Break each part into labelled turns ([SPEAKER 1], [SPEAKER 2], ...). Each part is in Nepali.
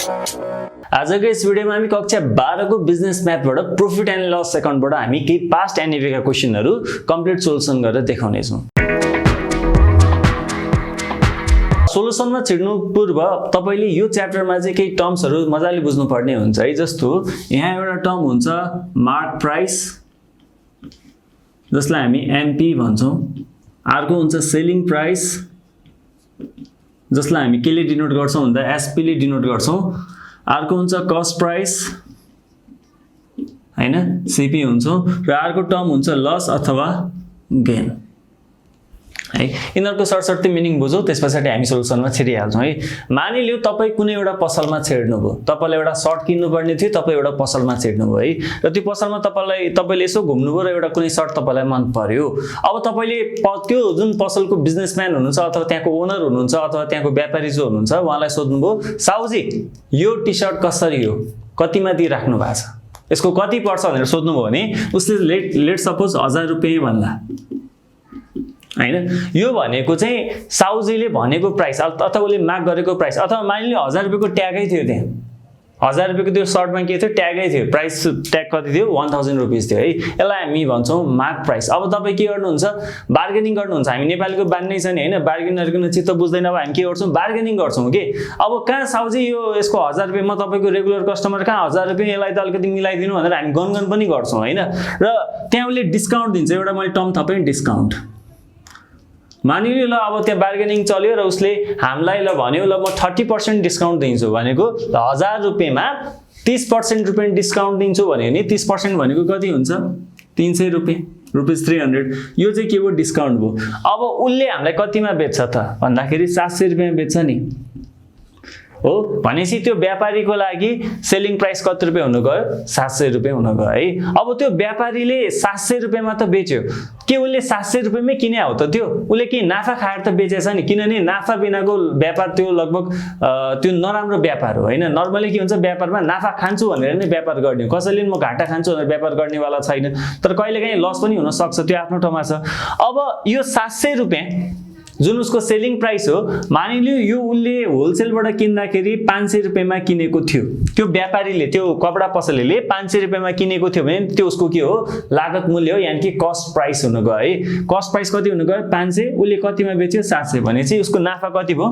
[SPEAKER 1] आजको यस भिडियोमा हामी कक्षा 12 को बिजनेस म्याथबाट प्रॉफिट एन्ड लस अकाउन्टबाट हामी केही पास्ट एनएबी का क्वेशनहरु कम्प्लिट सोलुसन गरेर देखाउने छौं। सोलुसनमा छिर्नु पूर्व तपाईले यो च्याप्टरमा चाहिँ केही टर्म्सहरु मजाले बुझ्नु पर्ने हुन्छ है। जस्तो यहाँ एउटा टर्म हुन्छ मार्क प्राइस, जसलाई हामी एमपी भन्छौं। अर्को हुन्छ सेलिङ प्राइस, जसलाई हामी केले डिनोट गर्छौं भन्दा एसपी ले डिनोट गर्छौं। अर्को हुन्छ कस्ट प्राइस हैन, सीपी हुन्छ। र अर्को टर्म हुन्छ लस अथवा गेन है। यिनीहरुको सर्टसर्टै मिनिङ बुझौ, त्यसपछि हामी सोलुसनमा छिरिहाल्छौं है। मानिलियो तपाई कुनै एउटा पसलमा छिर्नुभयो, तपाईले एउटा सर्ट किन्नु पर्ने थियो, तपाई एउटा पसलमा छिर्नुभयो है। र त्यो पसलमा तपाईले यसो घुम्नुभयो र एउटा कुनै सर्ट तपाईलाई मन पर्यो। अब तपाईले त्यो जुन पसलको बिजनेसम्यान हुनुहुन्छ अथवा त्यहाँको ओनर हुनुहुन्छ अथवा त्यहाँको व्यापारी जो हुनुहुन्छ उहाँलाई सोध्नुभयो, साउजी यो टी-शर्ट कसरी हो, कतिमा दिइराख्नु भएको छ, यसको कति पर्छ भनेर सोध्नुभयो भने उसले लेट सपोज 1000 रुपैयाँ भन्ला हैन। यो भनेको चाहिँ साउजीले भनेको प्राइस अथवा उले माग गरेको प्राइस, अथवा मानिलियो 1000 रुपैयाँको ट्यागै थियो, त्यहाँ 1000 रुपैयाँको त्यो सर्टमा के थियो, ट्यागै थियो, प्राइस ट्याग कति थियो, 1000 रुपैयाँ थियो है। यसलाई हामी भन्छौं माग प्राइस। अब तपाई के गर्नुहुन्छ, बार्गेनिङ गर्नुहुन्छ। हामी नेपालीको बान्नै छ नि हैन, बार्गेनिङ गर्न चित्त बुझ्दैन। अब हामी के गर्छौं, बार्गेनिङ गर्छौं के। अब कहाँ साउजी यो यसको 1000 रुपैयाँ म तपाईको रेगुलर कस्टमर कहाँ 1000 रुपैयाँ, यसलाई त अलिकति मिलाइदिनु भनेर हामी गनगन पनि गर्छौं हैन। र त्यहाँ उले डिस्काउन्ट दिन्छ, एउटा मैले टर्म थपेँ डिस्काउन्ट। मानिलियो ल अब त्यहाँ बार्गेनिङ चल्यो र उसले हामीलाई ल भन्यो, ल म 30% डिस्काउन्ट दिन्छु भनेको 1000 रुपैयाँमा 30% रुपैयाँ डिस्काउन्ट दिन्छु भन्यो भने 30% भनेको कति हुन्छ, 300 रुपैयाँ, ₹300। यो चाहिँ के हो, डिस्काउन्ट भयो। अब उले हामीलाई कतिमा बेच्छ त भन्दाखेरि 700 रुपैयाँमा बेच्छ नि हो। भनेपछि त्यो व्यापारीको लागि सेलिङ प्राइस कति रुपैयाँ हुनु गयो, 700 रुपैयाँ हुन गयो है। अब त्यो व्यापारीले 700 रुपैयाँमा त बेच्यो, के उले 700 रुपैयाँमै किने हो त, त्यो उले के नाफा खाएर त बेचेछ नि। किनभने नाफा बिनाको व्यापार त्यो लगभग त्यो नराम्रो व्यापार हो हैन। नर्मली के हुन्छ, व्यापारमा नाफा खान्छु भनेर नै व्यापार गर्ने, कसैले म घाटा खान्छु भनेर व्यापार गर्नेवाला छैन। तर कहिलेकाहीँ लस पनि हुन सक्छ, त्यो आफ्नो ठाउँमा छ। अब यो 700 रुपैयाँ जुन उसको सेलिङ प्राइस हो, मानिलियो यो उले होलसेलबाट किन्दाखेरि 500 रुपैयाँमा किनेको थियो, त्यो व्यापारीले त्यो कपडा पसलेले 500 रुपैयाँमा किनेको थियो भने त्यो उसको के हो, लागत मूल्य हो, यानी कि कस्ट प्राइस हुन गयो है। कस्ट प्राइस कति हुन गयो, 500, उले कतिमा बेच्यो, 700, भनेपछि उसको नाफा कति भयो,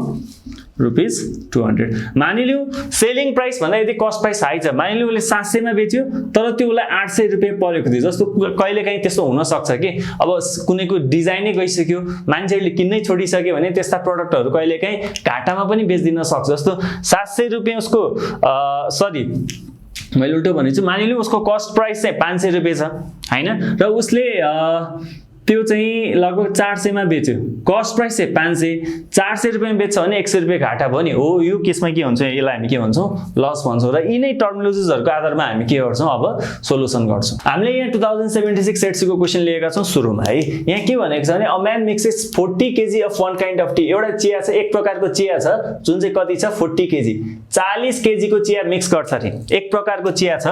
[SPEAKER 1] ₹200। मानिलियो सेलिङ प्राइस भन्दा यदि कस्ट प्राइस हाई छ, मानिलियो उले 700 मा बेच्यो तर त्यो उलाई 800 रुपैयाँ परेको थियो, जस्तो कहिलेकाहीँ त्यस्तो हुन सक्छ कि अब कुनैको डिजाइनै गइसक्यो, मान्छेले किन्नै छोडिसक्यो भने त्यस्ता प्रोडक्टहरु कहिलेकाहीँ घाटामा पनि बेच्दिन सक्छ। जस्तो 700 रुपैयाँ उसको सरी मैले उल्टो भनेछु, मानिलियो उसको कस्ट प्राइस चाहिँ 500 रुपैयाँ छ हैन, र उसले त्यो चाहिँ लगभग 400 मा बेच्यो, कस्ट प्राइस चाहिँ 500, 400 रुपैयाँ बेच्छ भने 100 रुपैयाँ घाटा भयो नि हो। यो केसमा के हुन्छ, यसलाई हामी के भन्छौं, लस भन्छौं। र यिनै टर्मिनोलोजिजहरुको आधारमा हामी के गर्छौं, अब सोलुसन गर्छौं। हामीले यहाँ 2076 सेट्स को क्वेशन लिएका छौं सुरुमा है। यहाँ के भनेको छ भने a man mixes 40 KG of one kind of T. एउटा चिया छ, एक प्रकारको चिया छ जुन चाहिँ कति छ, 40 केजी, 40 केजी को चिया मिक्स गर्छ रे। एक प्रकारको चिया छ,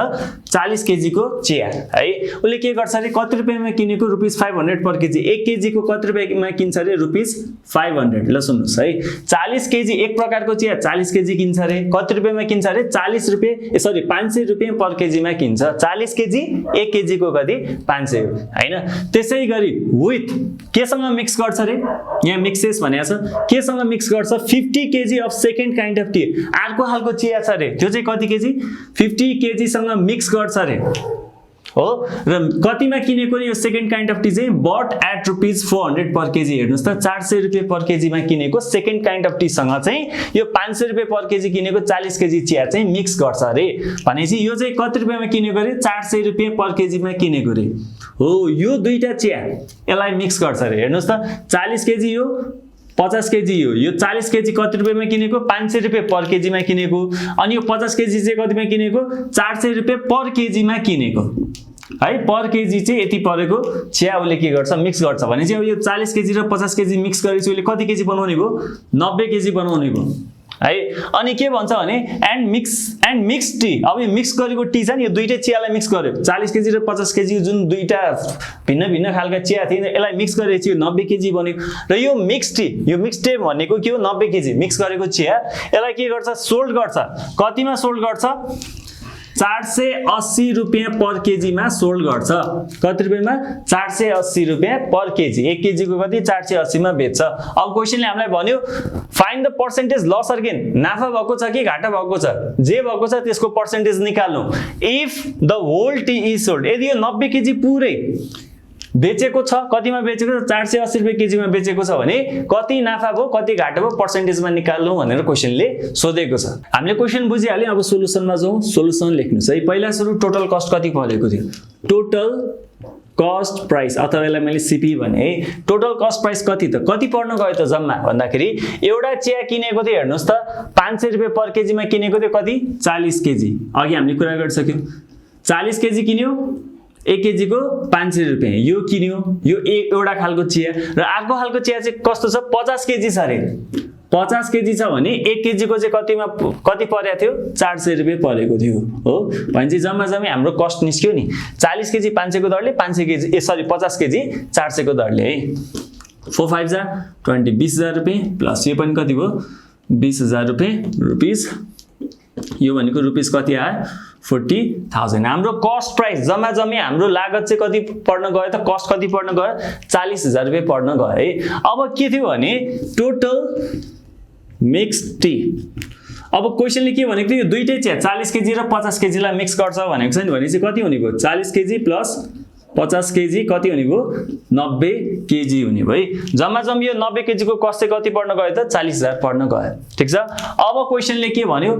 [SPEAKER 1] 40 केजी को चिया है। उले के गर्छ रे, कति रुपैयाँमा किनेको, ₹500 पर केजी। 1 केजी को कति रुपैयाँमा किन्छ रे, ₹500। ल सुन्नुस् है, 40 केजी एक प्रकारको चिया 40 केजी किन्छ रे, कति रुपैयाँमा किन्छ रे, 40 रुपैयाँ सरी 500 रुपैयाँ पर केजीमा किन्छ। 40 केजी 1 केजी को कति, 500 हैन। त्यसैगरी विथ केसँग मिक्स गर्छ रे, यहाँ मिक्सेस भनेको छ, केसँग मिक्स गर्छ, 50 KG of second kind of T. अर्को खालको चिया छ रे, त्यो चाहिँ कति केजी, 50 केजी सँग मिक्स गर्छ रे हो। र कतिमा किनेको रे यो सेकेन्ड काइन्ड अफ टी चाहिँ, बट एट ₹400 पर केजी। हेर्नुस् त, 400 रुपैयाँ पर केजीमा किनेको सेकेन्ड काइन्ड अफ टी सँग चाहिँ यो 500 रुपैयाँ पर केजी किनेको 40 केजी चिया चाहिँ मिक्स गर्छ रे। भनेपछि यो चाहिँ कति रुपैयाँमा किनेको रे, 400 रुपैयाँ पर केजीमा किनेको रे हो। यो दुईटा चिया यसलाई मिक्स गर्छ रे। हेर्नुस् त, 40 केजी यो, 50 केजी यो 40 केजी कति रुपैयाँमा किनेको, 500 रुपैयाँ पर केजीमा किनेको। अनि यो 50 केजी चाहिँ कतिमा किनेको, 400 रुपैयाँ पर केजीमा किनेको है। पर केजी चाहिँ यति परेको चिया उले के गर्छ, मिक्स गर्छ भने चाहिँ अब यो 40 केजी र 50 केजी मिक्स गरेपछि उले कति केजी बनाउने भयो, 90 केजी बनाउने भयो है। अनि के भन्छ भने एन्ड मिक्स टी। अब यो मिक्स गरेको टी छ नि, यो दुईटै चियालाई मिक्स गर्यो, 40 केजी र 50 केजी जुन दुईटा भिन्न भिन्न खालका चिया थिए यसलाई मिक्स गरेपछि यो 90 केजी बन्यो। र यो मिक्स टी भनेको के हो, 90 केजी मिक्स गरेको चिया, यसलाई के गर्छ, सोल्ड गर्छ। कतिमा सोल्ड गर्छ, 480 रुपियाँ पर केजीमा सोल्ड गर्छ। कति रुपियाँमा, 480 रुपियाँ पर केजी। 1 केजीको कति, 480 मा बेच्छ। अब क्वेसनले हामीलाई भन्यो find the percentage loss or gain, नाफा भएको छ कि घाटा भएको छ, जे भएको छ त्यसको पर्सेन्टेज निकाल्नु। If the whole tea is sold, यदि यो 90 केजी पुरै बेचेको छ, कतिमा बेचेको छ, 480 रुपियाँ केजीमा बेचेको छ भने कति नाफा भयो कति घाटा भयो पर्सेन्टेजमा निकाल्नु भनेर क्वेसनले सोधेको छ। हामीले क्वेसन बुझिहाल्यौँ। अब सोलुसनमा जाउँ। सोलुसन लेख्नुस् है। पहिला सुरु टोटल कस्ट कति परेको थियो, टोटल कस्ट प्राइस, अथवा यसलाई मैले सीपी भने है। टोटल कस्ट प्राइस कति त, कति पर्न गयो त जम्मा भन्दाखेरि, एउटा चिया किनेको थियो हेर्नुस् त 500 रुपियाँ पर केजीमा किनेको थियो, कति, 40 केजी। अघि हामीले कुरा गरिसक्यौँ, 40 केजी किन्यो, 1 केजीको 500 रुपियाँ यो किन्यो। यो एउटा खालको चिया। र अर्को खालको चिया चाहिँ कस्तो छ, 50 केजी छ अरे। 50 केजी छ भने 1 केजीको चाहिँ कति परेको थियो, 400 रुपियाँ परेको थियो हो। भनेपछि जम्मा हाम्रो कस्ट निस्क्यो नि, 40 केजी 500 को दरले, 500 केजी 50 केजी 400 को दरले है। 4 5 जा 20, 20,000 रुपियाँ प्लस यो पनि कति भयो, 20,000 रुपियाँ। यो भनेको रुपिस कति आयो, 40,000। हाम्रो कस्ट प्राइस जम्मा हाम्रो लागत चाहिँ कति पर्न गयो त, कस्ट कति पर्न गयो, 40,000 रुपियाँ पर्न गयो है। अब के थियो भने टोटल मिक्स टी। अब क्वेसनले के भनेको थियो, यो दुईटै चिया 40 केजी र 50 केजीलाई मिक्स गर्छ भनेको छ नि, भने चाहिँ कति हुने भयो, 40 केजी प्लस 50 केजी कति हुने भयो, 90 केजी हुने भयो है। जम्मा यो 90 केजीको कस्ट चाहिँ कति पर्न गयो त, 40,000 पर्न गयो। ठिक छ। अब क्वेसनले के भन्यो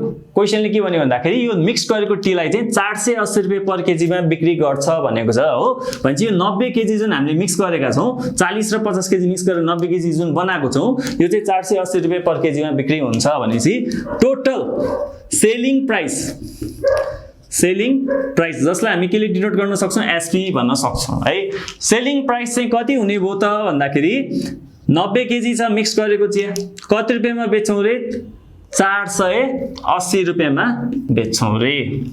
[SPEAKER 1] भन्दाखेरि यो मिक्स गरेको टीलाई चाहिँ 480 रुपियाँ पर केजीमा बिक्री गर्छ भनेको छ हो। भनेपछि यो 90 केजी जुन हामीले मिक्स गरेका छौँ, 40 र 50 केजी मिक्स गरेर 90 केजी जुन बनाएको छौँ, यो चाहिँ 480 रुपियाँ पर केजीमा बिक्री हुन्छ भनेपछि टोटल सेलिङ प्राइस जसलाई हामी केले डिनोट गर्न सक्छौँ, एसपी भन्न सक्छौँ है। सेलिङ प्राइस चाहिँ कति हुने भयो त भन्दाखेरि 90 केजी छ मिक्स गरेको चिया, कति रुपियाँमा बेच्छौँ रे, 480 रुपियाँमा बेच्छौँ रे।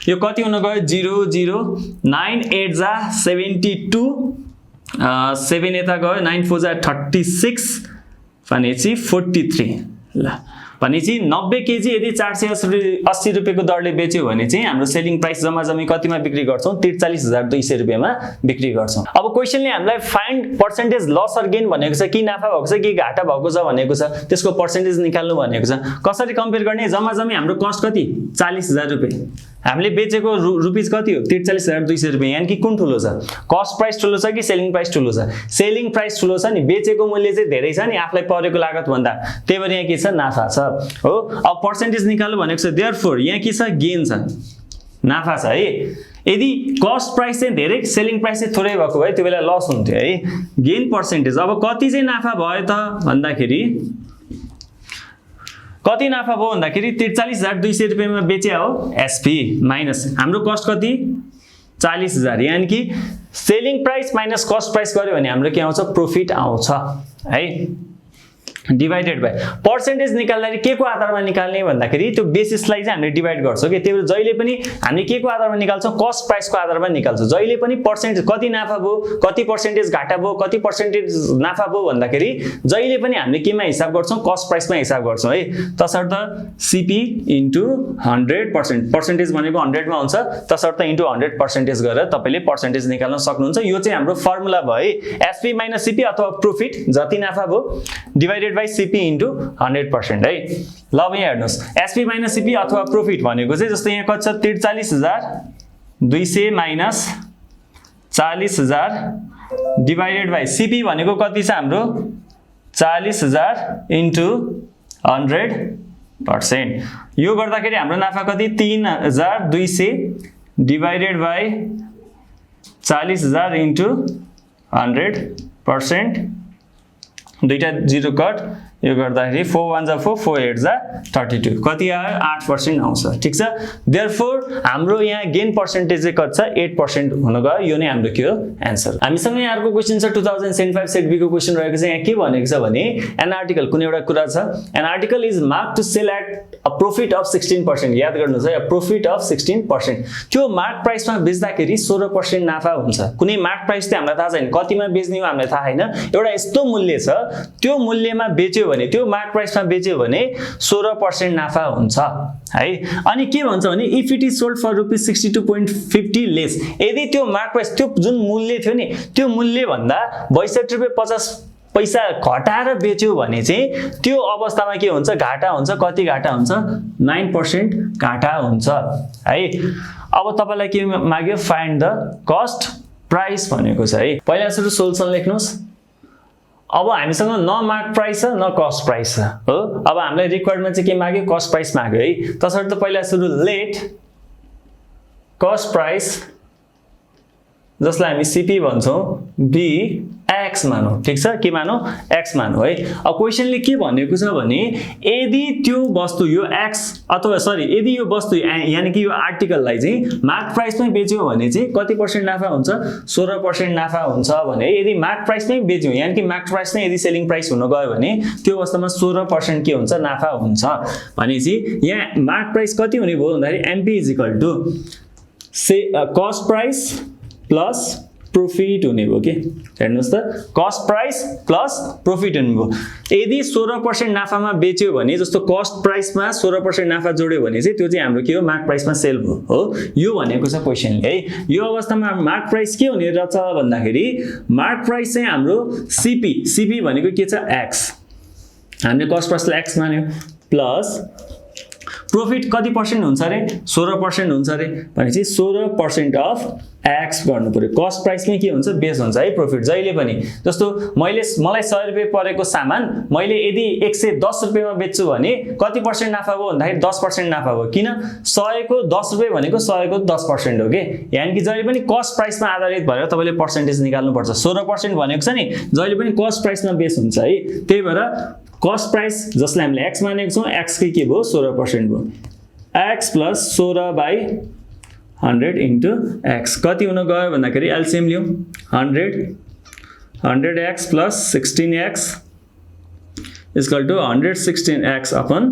[SPEAKER 1] यो कति हुन गयो, 0 0 9 8 जा 72, 7 यता गयो, 9 4 जा 36 भनेपछि 43। ल भनेपछि 90 केजी यदि 480 रुपियाँको दरले बेच्यो भने चाहिँ हाम्रो सेलिङ प्राइस जम्मा कतिमा बिक्री गर्छौँ, 43,200 रुपियाँमा बिक्री गर्छौँ। अब क्वेसनले हामीलाई find percentage loss or gain भनेको छ, कि नाफा भएको छ कि घाटा भएको छ भनेको छ, त्यसको पर्सेन्टेज निकाल्नु भनेको छ। कसरी कम्पेयर गर्ने, जम्मा हाम्रो कस्ट कति, 40,000 रुपियाँ, हामीले बेचेको रुपिस कति हो, 43,200 रुपियाँ। यानि कि कुन ठुलो छ, कस्ट प्राइस ठुलो छ कि सेलिङ प्राइस ठुलो छ, सेलिङ प्राइस ठुलो छ नि, बेचेको मूल्य चाहिँ धेरै छ नि आफूलाई परेको लागत भन्दा, त्यही भएर यहाँ के छ, नाफा छ हो। अब पर्सेन्टेज निकाल्नु भनेको छ, देयरफोर यहाँ के छ, गेन छ, नाफा छ है। यदि कस्ट प्राइस चाहिँ धेरै सेलिङ प्राइस चाहिँ थोरै भएको भए त्यो बेला लस हुन्थ्यो है। गेन पर्सेन्टेज अब कति चाहिँ नाफा भयो त भन्दाखेरि, कति नाफा भयो भन्दाखेरि 43,200 रुपियाँमा बेचे हो एसपी, माइनस हाम्रो कस्ट कति, 40,000। यानी कि selling price minus cost price गर्यो भने हाम्रो के आउँछ, प्रॉफिट आउँछ है। डिवाइडेड बाइ पर्सेन्टेज निकाल्दाखेरि के को आधारमा निकाल्ने भन्दाखेरि त्यो बेसिसलाई चाहिँ हामीले डिवाइड गर्छौँ कि, त्यही भएर जहिले पनि हामीले के को आधारमा निकाल्छौँ, कस्ट प्राइसको आधारमा निकाल्छौँ। जहिले पनि पर्सेन्टेज कति नाफा भयो, कति पर्सेन्टेज घाटा भयो, कति पर्सेन्टेज नाफा भयो भन्दाखेरि जहिले पनि हामीले केमा हिसाब गर्छौँ, कस्ट प्राइसमा हिसाब गर्छौँ है। तसर्थ सीपी इन्टु 100%, पर्सेन्टेज भनेको 100 मा हुन्छ, तसर्थ इन्टु 100% गरेर तपाईले पर्सेन्टेज निकाल्न सक्नुहुन्छ। यो चाहिँ हाम्रो फर्मुला भयो है, एसपी माइनस सीपी अथवा प्रॉफिट जति नाफा भयो डिवाइडेड बाइ सीपी इन्टु 100% है। ल अब यहाँ हेर्नुहोस्, एसपी माइनस सीपी अथवा प्रॉफिट भनेको चाहिँ जस्तै यहाँ कति छ, 43,200 माइनस 40,000 डिवाइडेड बाइ सीपी भनेको कति छ हाम्रो, 40,000 इन्टु 100%। यो गर्दाखेरि हाम्रो नाफा कति, 3,200 डिवाइडेड बाइ 40,000 इन्टु 100%, दुईटा 0 कट यो गर्दाखेरि 4 1 जा 4 4 8 जा 32 कति आयो 8% आउँछ ठीक छ देयरफोर हाम्रो यहाँ गेन पर्सेन्टेज चाहिँ कति छ 8% हुन गयो यो नै हाम्रो के हो आन्सर हामीसँग यहाँ अर्को क्वेशन छ 2075 सेट बी को क्वेशन रहेको छ यहाँ के भनेको छ भने एन आर्टिकल कुनै एउटा कुरा छ an article is marked to sell at a profit of 16% याद गर्नुस् है प्रॉफिट अफ 16% त्यो मार्क प्राइसमा बेच्दाखेरि 16% नाफा हुन्छ कुनै मार्क प्राइस चाहिँ हामीलाई थाहा छैन कतिमा बेच्ने हो हामीलाई थाहा हैन एउटा यस्तो मूल्य छ त्यो मूल्यमा बेच्यो भने त्यो मार्क प्राइसमा बेच्यो भने 16% नाफा हुन्छ है अनि के भन्छ भने if it is sold for rupees 62.50 less यदि त्यो मार्क प्राइस त्यो जुन मूल्य थियो नि त्यो मूल्य भन्दा 62 रुपैयाँ 50 पैसा घटाएर बेच्यो भने चाहिँ त्यो अवस्थामा के हुन्छ घाटा हुन्छ कति घाटा हुन्छ 9% घाटा हुन्छ है अब तपाईलाई के माग्यो फाइन्ड द कस्ट प्राइस भनेको छ है पहिला सुरु सोल्युसन लेख्नुस् अब हामीसँग न मार्क प्राइस छ न कस्ट प्राइस छ हो अब हामीलाई रिक्वायर्डमा चाहिँ के माग्यो कस्ट प्राइस माग्यो है तसर्थ पहिला सुरु लेट कस्ट प्राइस जसलाई हामी सीपी भन्छौं बी एक्स मानौ ठीक छ के मानौ एक्स मानौ है अब क्वेशनले के भनेको छ भने यदि त्यो वस्तु यो एक्स अथवा सरी यदि यो वस्तु यानी कि यो आर्टिकललाई चाहिँ मार्क प्राइसमै बेच्यो भने चाहिँ कति पर्सेन्ट नाफा हुन्छ 16% नाफा हुन्छ भने यदि मार्क प्राइसमै बेच्यो यानी कि मार्क प्राइस नै यदि सेलिङ प्राइस हुन गयो भने त्यो अवस्थामा 16% के हुन्छ नाफा हुन्छ भनेपछि यहाँ मार्क प्राइस कति हुने भयो भन्दाखेरि MP is equal to cost price plus profit हुने भयो के हेर्नुस् त कस्ट प्राइस प्लस प्रॉफिट हुने भयो यदि 16% नाफामा बेच्यो भने जस्तो कस्ट प्राइसमा 16% नाफा जोड्यो भने चाहिँ त्यो चाहिँ हाम्रो के हो मार्क प्राइसमा सेल भयो हो यो भनेको छ क्वेशनले है यो अवस्थामा मार्क प्राइस के हुने रहेछ भन्दाखेरि मार्क प्राइस चाहिँ हाम्रो सीपी भनेको के छ एक्स हामीले कस्ट प्राइसलाई एक्स मान्यो प्लस प्रॉफिट कति पर्सेन्ट हुन्छ रे 16% हुन्छ रे भनेपछि 16% अफ एक्स गर्नु पर्यो कस्ट प्राइसमै के हुन्छ बेस हुन्छ है प्रॉफिट जहिले पनि जस्तो मलाई 100 रुपैयाँ परेको सामान मैले यदि 110 रुपैयाँमा बेच्छु भने कति पर्सेन्ट नाफा भयो भन्दाखेरि 10% नाफा भयो किन 100 को 10 रुपैयाँ भनेको 100 को 10% हो के यानी कि जहिले पनि कस्ट प्राइसमा आधारित भएर तपाईले पर्सेन्टेज निकाल्नु पर्छ 16% भनेको छ नि जहिले पनि कस्ट प्राइसमा बेस हुन्छ है त्यही भएर कस्ट प्राइस जसलाई हामीले x मानेको छौं x के भयो 16% भयो x प्लस 16/100 इन्टु x कति हुन गयो भन्दाखेरि एलसीएम लियौ 100x plus 16x equal to 116x upon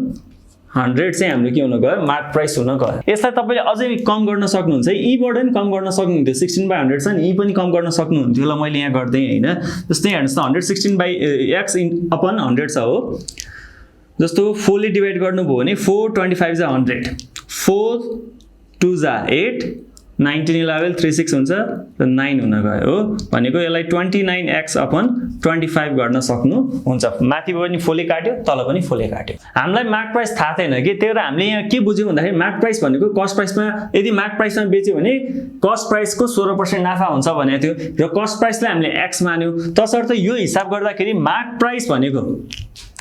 [SPEAKER 1] 100 चाहिँ हाम्रो के हुन गयो मार्क प्राइस हुन गयो यसलाई तपाईले अझै कम गर्न सक्नुहुन्छ ई बाट पनि कम गर्न सक्नुहुन्थ्यो 16/100 छ नि ई पनि कम गर्न सक्नुहुन्थ्यो ल मैले यहाँ गर्दै हैन जस्तै हेर्नुस् त 116/x अपन 100 छ हो जस्तो 4 ले डिवाइड गर्नुभयो भने 4 25 जा 100 4 2 जा 8 19 11 36 हुन्छ र 9 हुन गयो हो भनेको यसलाई 29x अपन 25 गर्न सक्नु हुन्छ माथि पनि फोले काट्यो तल पनि फोले काट्यो हामीलाई मार्क प्राइस थाहा छैन के त्यही भएर हामीले यहाँ के बुझ्यौ भन्दाखेरि मार्क प्राइस भनेको कस्ट प्राइसमा यदि मार्क प्राइसमा बेच्यो भने कस्ट प्राइसको 16% नाफा हुन्छ भनेको थियो र कस्ट प्राइसलाई हामीले x मान्यौ तसर्थ यो हिसाब गर्दाखेरि मार्क प्राइस भनेको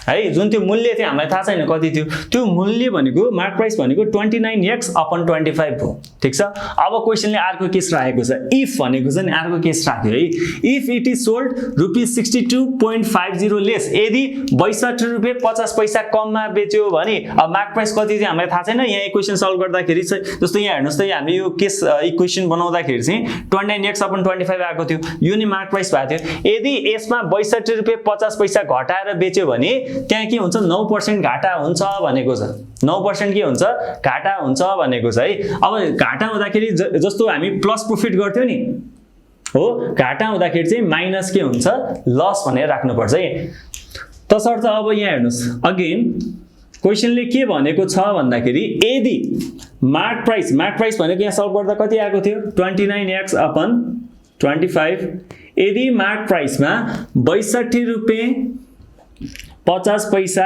[SPEAKER 1] है जुन त्यो मूल्य थियो हामीलाई थाहा छैन कति थियो त्यो मूल्य भनेको मार्क प्राइस भनेको 29x अपन 25 हो ठीक छ अब क्वेशनले अर्को केस राखेको छ इफ भनेको छ नि अर्को केस राख्यो है if it is sold rupees 62.50 less यदि 62 रुपैयाँ 50 पैसा कममा बेच्यो भने अब मार्क प्राइस कति थियो हामीलाई थाहा छैन यहाँ इक्वेसन सल्भ गर्दाखेरि चाहिँ जस्तो यहाँ हेर्नुस् त हामीले यो केस इक्वेसन बनाउँदाखेरि चाहिँ 29x अपन 25 आएको थियो यो नि मार्क प्राइस भएको थियो यदि यसमा 62 रुपैयाँ 50 पैसा घटाएर बेच्यो भने त्यहाँ के हुन्छ 9% घाटा हुन्छ भनेको छ 9% के हुन्छ घाटा हुन्छ भनेको छ है अब घाटा हुँदाखेरि जस्तो हामी प्लस प्रॉफिट गर्थ्यौ नि हो घाटा हुँदाखेरि चाहिँ माइनस के हुन्छ लस भनेर राख्नु पर्छ है तसर्थ अब यहाँ हेर्नुस् अगेन क्वेशनले के भनेको छ भन्दाखेरि यदि मार्क प्राइस भनेको यहाँ सल्भ गर्दा कति आएको थियो 29x अपन 25 यदि मार्क प्राइसमा 62 रुपैयाँ 50 पैसा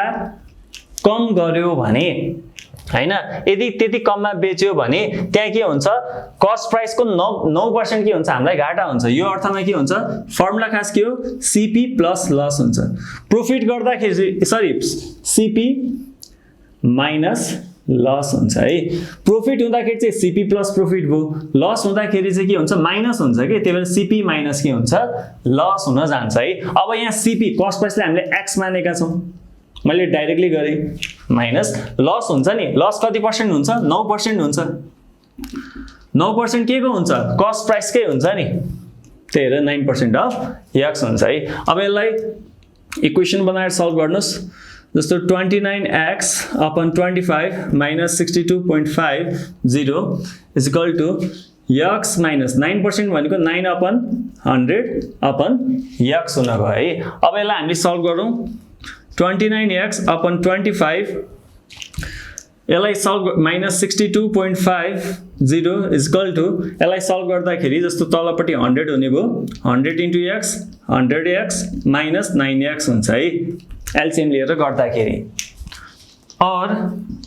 [SPEAKER 1] कम गर्यो भने हैन यदि त्यति कममा बेच्यो भने त्यहाँ के हुन्छ कस्ट प्राइसको 9% के हुन्छ हामीलाई घाटा हुन्छ यो अर्थमा के हुन्छ फर्मुला खास के हो सीपी प्लस लस हुन्छ प्रॉफिट गर्दाखेरि सरी सीपी माइनस लस हुन्छ है प्रॉफिट हुँदाखेरि चाहिँ सीपी प्लस प्रॉफिट भयो लस हुँदाखेरि चाहिँ के हुन्छ माइनस हुन्छ के त्यही भएर सीपी माइनस के हुन्छ लस हुन जान्छ है अब यहाँ सीपी कस्ट प्राइसले हामीले x मानेका छौं मैले डाइरेक्टली गरेँ माइनस लस हुन्छ नि लस कति पर्सेन्ट हुन्छ 9% हुन्छ 9% के को हुन्छ कस्ट प्राइसकै हुन्छ नि त्यही भएर 9% अफ x हुन्छ है अब यसलाई इक्वेसन बनाएर सल्भ गर्नुस् जस्तो 29x upon 25 minus 62.50 is equal to x minus 9% भनेको 9 upon 100 upon x हुन गयो है अब यसलाई हामीले सल्भ गरौँ 29x upon 25 यसलाई solve minus 62.50 is equal to यसलाई सल्भ गर्दाखेरि जस्तो तलपट्टि 100 हुने भयो 100 into x 100x minus 9x हुन्छ है एलसीएम लिएर गर्दाखेरि और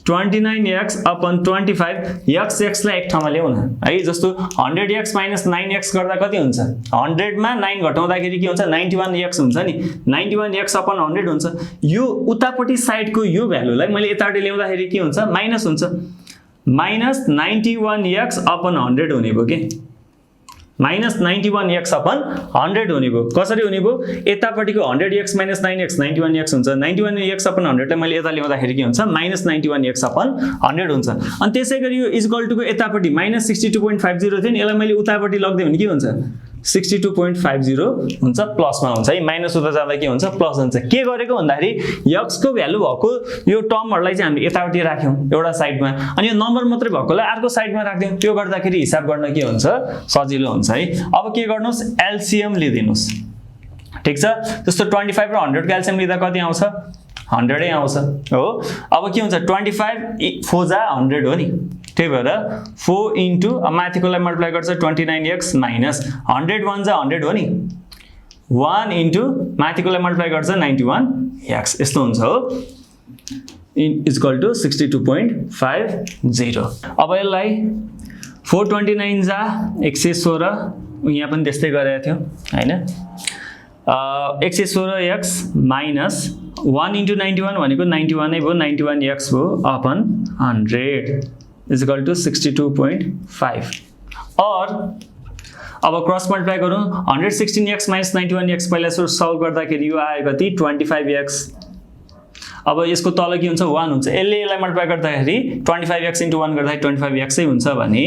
[SPEAKER 1] 29x upon 25 x लाई एक ठाउँमा ल्याउन है जस्तो 100x minus 9x गर्दा कति हुन्छ 100 मा 9 घटाउँदाखेरि के हुन्छ 91x हुन्छ नि 91x upon 100 हुन्छ यो उतापट्टि साइडको यो भ्यालुलाई मैले यतापट्टि ल्याउँदाखेरि के हुन्छ माइनस हुन्छ माइनस 91x upon 100 हुने भयो के माइनस 91x upon 100 हुने भयो कसरी हुने भयो यतापट्टिको 100x minus 9x 91x हुन्छ 91x upon 100 लाई मैले यता ल्याउँदाखेरि के हुन्छ माइनस 91x upon 100 हुन्छ अनि त्यसैगरी यो इज इक्वल टु को यतापट्टि माइनस 62.50 थियो नि यसलाई मैले उतापट्टि लग्दिए भने के हुन्छ 62.50 हुन्छ प्लसमा हुन्छ है माइनस उता जाँदा के हुन्छ प्लस हुन्छ के गरेको भन्दाखेरि x को भ्यालु भएको यो टर्महरुलाई चाहिँ हामीले यतापट्टि राख्यौं एउटा साइडमा अनि यो नम्बर मात्रै भएकोलाई अर्को साइडमा राख्दियौं त्यो गर्दाखेरि हिसाब गर्न के हुन्छ सजिलो हुन्छ है अब के गर्नुस् एलसीएम लिदिनुस् ठीक छ जस्तो 25 र 100 को एलसीएम लिदा कति आउँछ 100 नै आउँछ हो अब के हुन्छ 25 4 जा 100 हो नि त्यही भएर 4 इन्टु माथिकोलाई मल्टिप्लाई गर्छ 29x माइनस 100 1 जा 100 हो नि 1 इन्टु माथिकोलाई मल्टिप्लाई गर्छ 91x यस्तो हुन्छ हो इज इक्वल टु 62.50 अब यसलाई 429 जा 116 यहाँ पनि त्यस्तै गरेको थियो हैन 116x माइनस 1 इन्टु 91 भनेको 91 नै भयो 91x भयो अपन 100 is equal to 62.5 और अब क्रस मल्टिप्लाई गरौँ 116x minus 91x पहिला सल्भ गर्दाखेरि यो आयो कति 25x अब यसको तल के हुन्छ 1 हुन्छ यसले यसलाई मल्टिप्लाई गर्दाखेरि 25x into 1 गर्दाखेरि 25x नै हुन्छ भने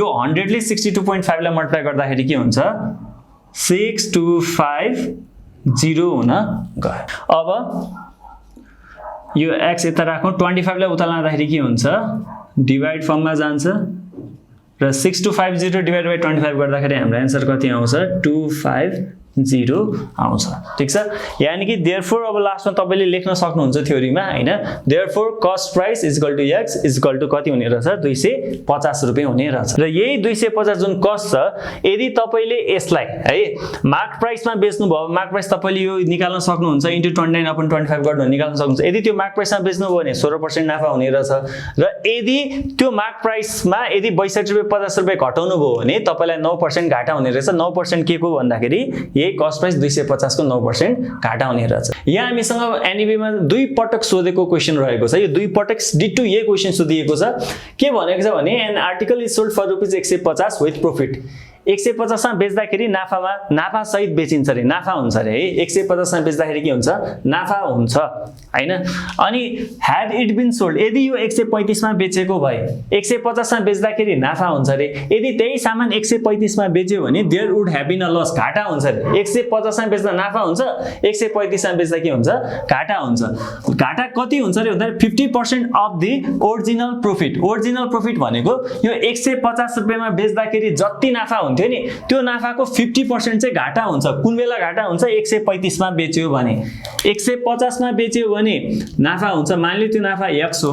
[SPEAKER 1] यो 100 ले 62.5 लाई मल्टिप्लाई गर्दाखेरि के हुन्छ 6250 हुन गयो अब यो x यता राखौं 25 लाई उता लाँदाखेरि के हुन्छ डिवाइड फर्ममा जान्छ र 6250 डिवाइड बाइ 25 गर्दाखेरि हाम्रो आन्सर कति आउँछ 250 आउँछ ठीक छ यानी कि देयरफोर अब लास्टमा तपाईले लेख्न सक्नुहुन्छ थ्योरीमा हैन therefore cost price is equal to x is equal to कति हुने रहेछ 250 रुपैयाँ हुने रहेछ र यही 250 जुन कस्ट छ यदि तपाईले यसलाई है मार्क प्राइसमा बेच्नु भयो मार्क प्राइस तपाईले यो निकाल्न सक्नुहुन्छ इन्टु 29/25 गर्न निकाल्न सक्नुहुन्छ यदि त्यो मार्क प्राइसमा बेच्नु भयो भने 16% नाफा हुने रहेछ र यदि त्यो मार्क प्राइसमा यदि 62 रुपैयाँ 50 रुपैयाँ घटाउनु भयो भने तपाईलाई 9% घाटा हुने रहेछ 9% के को भन्दाखेरि कस्ट प्राइस 250 को 9% घाटा हुने रहेछ यहाँ हामीसँग एनईबी मा दुई पटक सोधेको क्वेशन रहेको छ यो दुई पटक डिटो यही क्वेशन सोधिएको छ के भनेको छ भने an article is sold for ₹150 with profit 150 मा बेच्दाखेरि नाफा सहित बेचिन्छ रे नाफा हुन्छ रे 150 मा बेच्दाखेरि के हुन्छ नाफा हुन्छ हैन अनि ह्याड इट बीन सोल्ड यदि यो 135 मा बेचेको भए 150 मा बेच्दाखेरि नाफा हुन्छ रे यदि त्यही सामान 135 मा बेच्यो भने there would have been a loss घाटा हुन्छ रे 150 मा बेच्दा नाफा हुन्छ 135 मा बेच्दा के हुन्छ घाटा हुन्छ घाटा कति हुन्छ रे भन्दा 50% अफ द ओरिजिनल प्रॉफिट भनेको यो 150 रुपैयाँमा बेच्दाखेरि जति नाफा थियो नि त्यो नाफाको 50% चाहिँ घाटा हुन्छ कुन बेला घाटा हुन्छ 135 मा बेच्यो भने 150 मा बेच्यो भने नाफा हुन्छ मानले त्यो नाफा x हो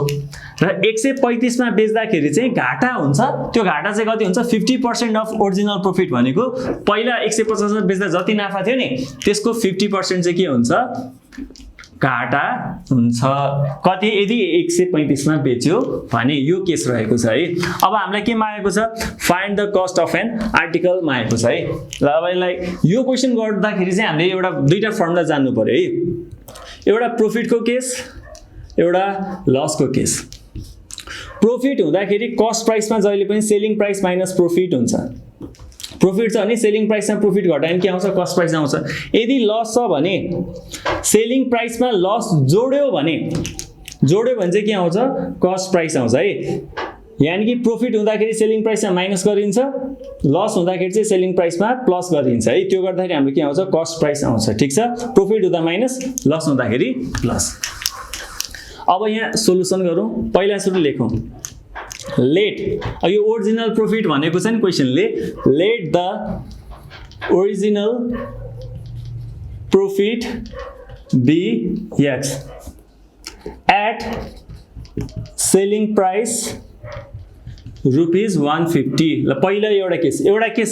[SPEAKER 1] र 135 मा बेच्दाखेरि चाहिँ घाटा हुन्छ त्यो घाटा चाहिँ कति हुन्छ 50% अफ ओरिजिनल प्रॉफिट भनेको पहिला 150 मा बेच्दा जति नाफा थियो नि त्यसको 50% चाहिँ के हुन्छ घाटा हुन्छ कति यदि 135 मा बेच्यो भने यो केस रहेको छ है अब हामीलाई के मागेको छ find the cost of an article मागेको छ है ल अब यसलाई यो क्वेशन गर्दाखेरि चाहिँ हामीले एउटा दुईटा फर्मुला जान्नु पर्यो है एउटा प्रॉफिटको केस एउटा लसको केस प्रॉफिट हुँदाखेरि कस्ट प्राइसमा जहिले पनि सेलिङ प्राइस माइनस प्रॉफिट हुन्छ प्रॉफिट छ भने सेलिङ प्राइसमा प्रॉफिट घटायो भने के आउँछ कस्ट प्राइस आउँछ यदि लस छ भने सेलिङ प्राइसमा लस जोड्यो भने चाहिँ के आउँछ कस्ट प्राइस आउँछ है यानी कि प्रॉफिट हुँदाखेरि सेलिङ प्राइसमा माइनस गरिन्छ लस हुँदाखेरि चाहिँ सेलिङ प्राइसमा प्लस गरिन्छ है त्यो गर्दाखेरि हाम्रो के आउँछ कस्ट प्राइस आउँछ ठीक छ प्रॉफिट हुँदा माइनस लस हुँदाखेरि प्लस अब यहाँ सोलुसन गरौँ पहिला सुरु लेखौँ लेट यो ओरिजिनल प्रॉफिट भनेको छ नि क्वेशनले let the original profit be x at selling price ₹150 ल पहिला एउटा केस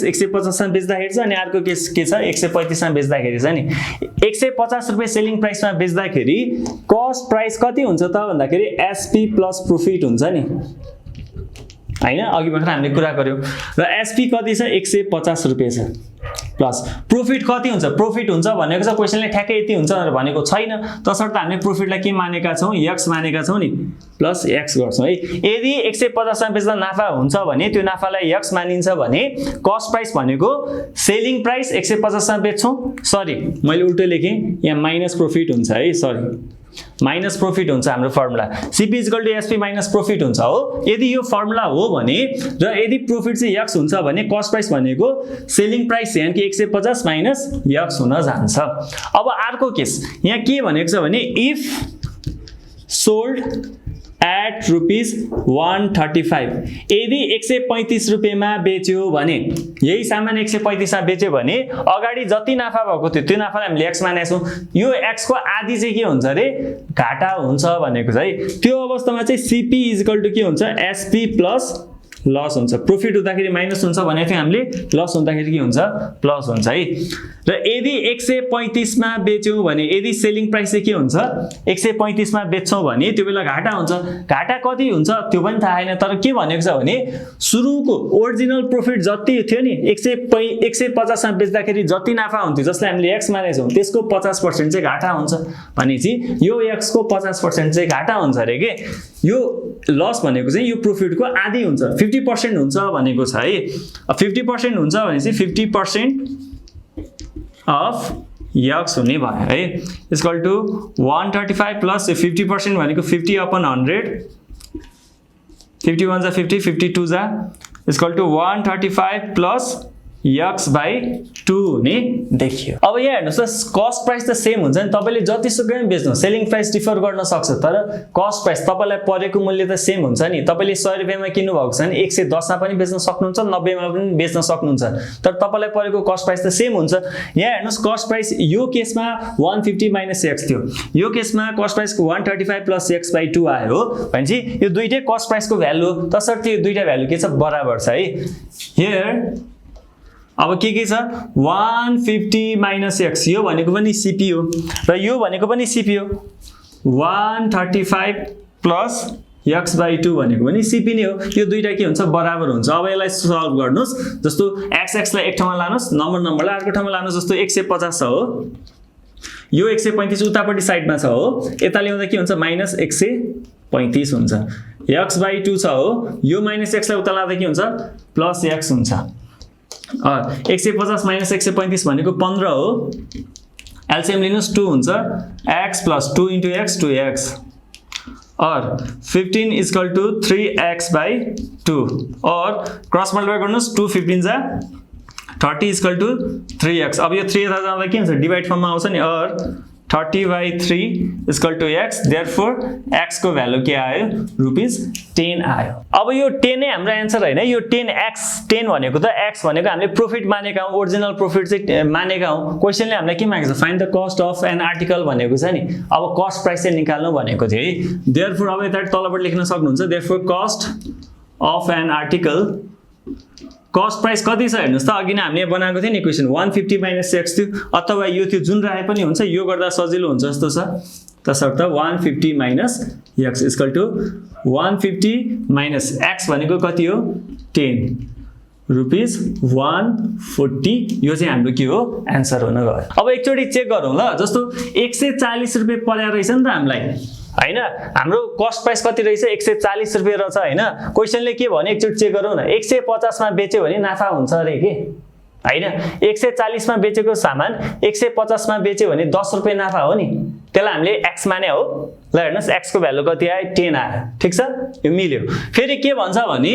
[SPEAKER 1] 150 मा बेच्दाखेरि छ अनि अर्को केस के छ 135 मा बेच्दाखेरि छ नि 150 रुपैयाँ सेलिङ प्राइसमा बेच्दाखेरि कस्ट प्राइस कति हुन्छ त भन्दाखेरि एसपी प्लस प्रॉफिट हुन्छ नि हैन अघि भर्खर हामीले कुरा गर्यौ र एसपी कति छ 150 रुपैयाँ छ प्लस प्रॉफिट कति हुन्छ प्रॉफिट हुन्छ भनेको छ क्वेशनले ठ्याक्कै यति हुन्छ भनेर भनेको छैन तसर्थ हामीले प्रॉफिटलाई के मानेका छौं x मानेका छौं नि प्लस x गर्छौं है यदि 150 मा बेच्दा नाफा हुन्छ भने त्यो नाफालाई x मानिन्छ भने कस्ट प्राइस भनेको सेलिङ प्राइस 150 मा बेच्छौं सरी मैले उल्टो लेखे यहाँ माइनस प्रॉफिट हुन्छ है सरी माइनस प्रॉफिट हुन्छ हाम्रो formula CP = SP minus profit हुन्छ हो यदि यो फर्मुला हो भने र यदि प्रॉफिट चाहिँ x हुन्छ भने कस्ट प्राइस भनेको सेलिङ प्राइस यानी कि 150 माइनस x हुन जान्छ अब अर्को केस यहाँ के भनेको छ भने इफ सोल्ड at ₹135 यदि 135 रुपैयाँमा बेच्यो भने यही सामान 135 मा बेच्यो भने अगाडि जति नाफा भएको थियो त्यो नाफालाई हामीले x मानेका छौं यो x को आधी चाहिँ के हुन्छ रे घाटा हुन्छ भनेको छ है त्यो अवस्थामा चाहिँ CP = के हुन्छ SP प्लस लस हुन्छ प्रॉफिट हुँदाखेरि माइनस हुन्छ भने थियो हामीले लस हुँदाखेरि के हुन्छ प्लस हुन्छ है र यदि 135 मा बेच्यौ भने यदि सेलिङ प्राइस चाहिँ के हुन्छ 135 मा बेच्छौं भने त्यो बेला घाटा हुन्छ घाटा कति हुन्छ त्यो पनि थाहा छैन तर के भनेको छ भने सुरुको ओरिजिनल प्रॉफिट जति थियो नि 150 मा बेच्दाखेरि जति नाफा हुन्थ्यो जसलाई हामीले x मानेछौं त्यसको 50% चाहिँ घाटा हुन्छ भनेपछि यो x को 50% चाहिँ घाटा हुन्छ रे के यो लस भनेको चाहिँ यो प्रॉफिटको आधी हुन्छ 50% हुन्छ भनेको छ है 50% हुन्छ भनेपछि 50% of x हुने भयो है इक्वल टु 135 प्लस 50% भनेको 50/100 51 जा 50 52 जा इक्वल टु 135 प्लस x/2 हुने देखियो अब यहाँ हेर्नुस् कस्ट प्राइस त सेम हुन्छ नि तपाईले जतिसुकै बेच्नु सेलिङ प्राइस डिफर गर्न सक्छ तर कस्ट प्राइस तपाईलाई परेको मूल्य त सेम हुन्छ नि तपाईले 100 रुपैयाँमा किन्नु भएको छ नि 110 मा पनि बेच्न सक्नुहुन्छ 90 मा पनि बेच्न सक्नुहुन्छ तर तपाईलाई परेको कस्ट प्राइस त सेम हुन्छ यहाँ हेर्नुस् कस्ट प्राइस यो केसमा 150 - x थियो यो केसमा कस्ट प्राइसको 135 प्लस x/2 आयो भनेपछि यो दुईटै कस्ट प्राइसको भ्यालु तसर्थ यो दुईटा भ्यालु के छ बराबर छ है हियर अब के छ 150 - x यो भनेको पनि CP हो र यो भनेको पनि CP हो 135 प्लस x/2 भनेको पनि CP नै हो यो दुईटा के हुन्छ बराबर हुन्छ अब यसलाई सल्भ गर्नुस् जस्तो x लाई एक ठाउँमा लानुस् नम्बरलाई अर्को ठाउँमा लानुस् जस्तो 150 छ हो यो 135 उतापट्टि साइडमा छ हो यता ल्याउँदा के हुन्छ माइनस 135 हुन्छ x/2 छ हो यो माइनस x लाई उता लाँदा के हुन्छ प्लस x हुन्छ 150 माइनस 135 भनेको 15 हो एलसीएम लिनुस् 2 हुन्छ x प्लस 2 * x 2x और 15 = 3x/2 और क्रस मल्टिप्लाई गर्नुस् 2 15 जा 30 = 3x अब यो 3 यता जाँदा के हुन्छ डिवाइड फर्ममा आउँछ नि और 30/3 = x therefore x को भ्यालु के आयो ₹10 आयो अब यो 10 नै हाम्रो आन्सर हैन यो 10x 10 भनेको त x भनेको हामीले प्रॉफिट मानेका हौ ओरिजिनल प्रॉफिट चाहिँ मानेका हौ क्वेशनले हामीलाई के मागेको छ find the cost of an article भनेको छ नि अब कस्ट प्राइस चाहिँ निकाल्नु भनेको थियो है therefore अब यता तलबाट लेख्न सक्नुहुन्छ therefore cost of an article cost price कति छ हेर्नुस् त अघि नै हामीले बनाएको थियो नि इक्वेसन 150 - x थियो अथवा यो थियो जुन राखे पनि हुन्छ यो गर्दा सजिलो हुन्छ जस्तो छ तसर्थ 150 - x = 150 - x भनेको कति हो 10 ₹140 यो चाहिँ हाम्रो के हो आन्सर हुन गयो अब एकचोटी चेक गरौँ ल जस्तो 140 रुपैयाँ पर्या रहेछ नि त हामीलाई हैन हाम्रो कस्ट प्राइस कति रहेछ 140 रुपैयाँ रहेछ हैन क्वेशनले के भने एकचोटी चेक गरौँ न 150 मा बेच्यो भने नाफा हुन्छ रे के हैन 140 मा बेचेको सामान 150 मा बेच्यो भने 10 रुपैयाँ नाफा हो नि त्यसलाई हामीले x माने हो। ल हेर्नुस् x को भ्यालु कति आयो 10 आयो। ठीक छ, यो मिल्यो। फेरि के भन्छ भने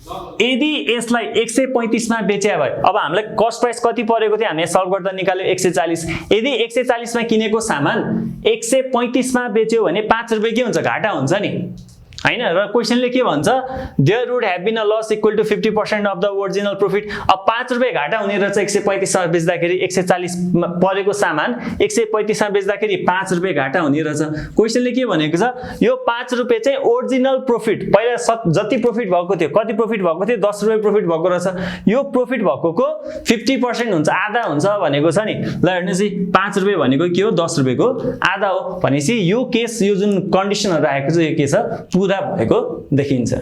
[SPEAKER 1] यदि यसलाई 135 मा बेचे भए, अब हामीलाई कस्ट प्राइस कति परेको थियो हामीले सल्भ गर्दा निकाल्यो 140। यदि 140 मा किनेको सामान 135 मा बेच्यो भने 5 रुपैयाँ के हुन्छ, घाटा हुन्छ नि हैन। र क्वेशनले के भन्छ, there would have been a loss equal to 50% of the original profit. अब 5 रुपैयाँ घाटा हुने रहेछ 135 मा बेच्दाखेरि, 140 मा परेको सामान 135 मा बेच्दाखेरि 5 रुपैयाँ घाटा हुने रहेछ। क्वेशनले के भनेको छ, यो 5 रुपैयाँ चाहिँ ओरिजिनल प्रॉफिट, पहिला जति प्रॉफिट भएको थियो, कति प्रॉफिट भएको थियो, 10 रुपैयाँ प्रॉफिट भएको रहेछ। यो प्रॉफिट भएकोको 50% हुन्छ, आधा हुन्छ भनेको छ नि। ल हेर्नुस् है, 5 रुपैयाँ भनेको के हो, 10 रुपैयाँको आधा हो भनेपछि यो केस, यो जुन कन्डिसनहरु राखेको छ, यो के छ, पूरा भएको देखिन्छ।